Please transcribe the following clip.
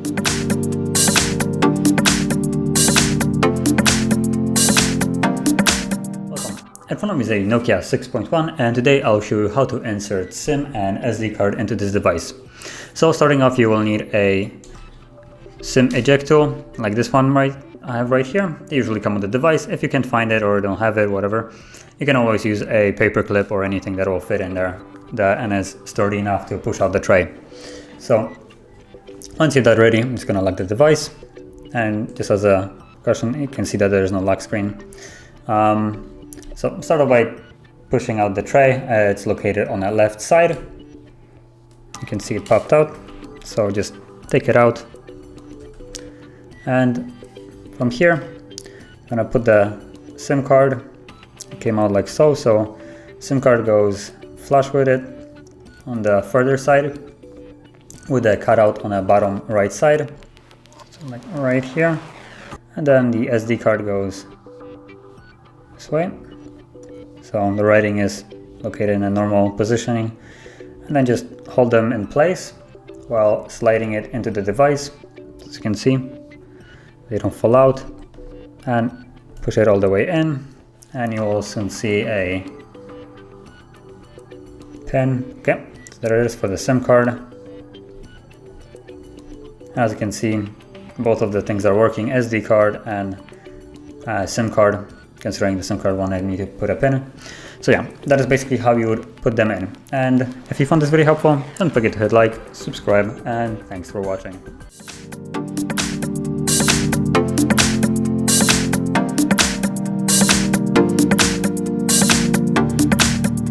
In front of me is a Nokia 6.1 and today I'll show you how to insert SIM and SD card into this device. So starting off, you will need a SIM eject tool like this one I have right here. They usually come with the device. If you can't find it or don't have it, whatever, you can always use a paper clip or anything that will fit in there and is sturdy enough to push out the tray. So once you have that ready, I'm just going to lock the device, and just as a caution, you can see that there is no lock screen. So start off by pushing out the tray. It's located on the left side. You can see it popped out. So just take it out. And from here, I'm gonna put the SIM card. It came out like so. So SIM card goes flush with it on the further side with the cutout on the bottom right side. So like right here. And then the SD card goes this way. So the writing is located in a normal positioning, and then just hold them in place while sliding it into the device. As you can see, they don't fall out, and push it all the way in, and you will soon see a pin. Okay, so there it is for the SIM card. As you can see, both of the things are working, SD card and SIM card. Considering the SIM card one, I need to put a pin. So yeah, that is basically how you would put them in. And if you found this video helpful, don't forget to hit like, subscribe, and thanks for watching.